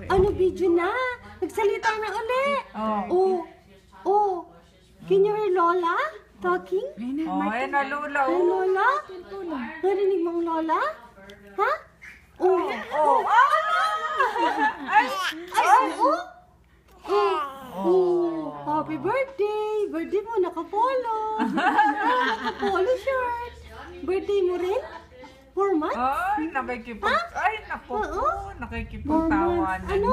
Ano video na? Nagsalita na uli. Oh. Can you hear Lola talking? Ayan na Lola. Ay, Lola? Narinig mo ang Lola? Ha? Happy birthday! Birthday mo, naka-polo. Naka-polo shirt. Birthday mo rin? 4 months? Ay, naku po. Nakikipagtawanan. Ano?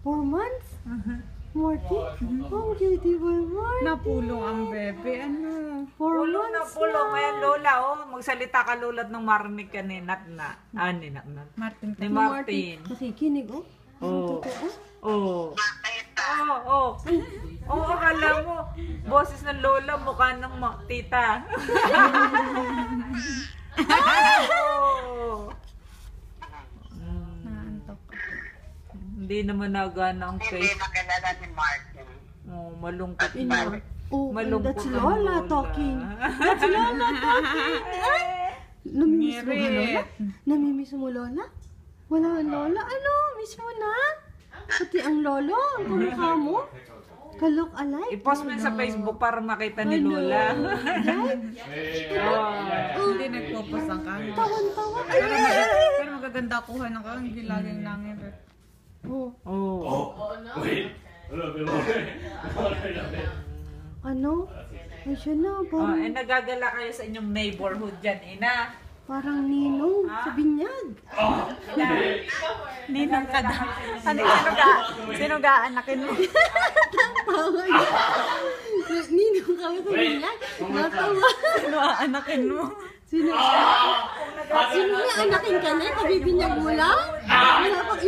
4 months? Morty? Oh, beautiful Morty. Napulong ang bebe, ano? 4 Pulong na months pulong. Ayan Lola, magsalita ka Lola nung marinig ka ni Nat na. Ni Martin. Martin. Nakikinig, oh. Oo. Akala mo, boses ng Lola, mukha ng tita. Naantok. Hindi naman nagana ang face. Hindi magalala ni Martin. Malungkot na. Malungkot That's ang Lola talking. That's Lola talking. Namimiss mo ba, Lola? Namimiss mo, Lola? Wala ang Lola? Ano? Miss mo na? Pati ang lolo, ang kamukha mo. Ka-look alike. I-post mo sa Facebook para makita ni Lola. Hindi nagpo-post ang kanya. Tawan-tawan. Pero magaganda kuha ng kanya, hindi laging langit. Ano? Ay, siya na. Nagagala kayo sa inyong neighborhood dyan, Ina. Parang ninong sa binyag. Ninang ka daw. Ano sino ga-anakin mo? Ninong kami sa binyag. Natawa. Sino aanakin mo? Sino nga anakin ka na? Kabibinyag mo lang? Wala pang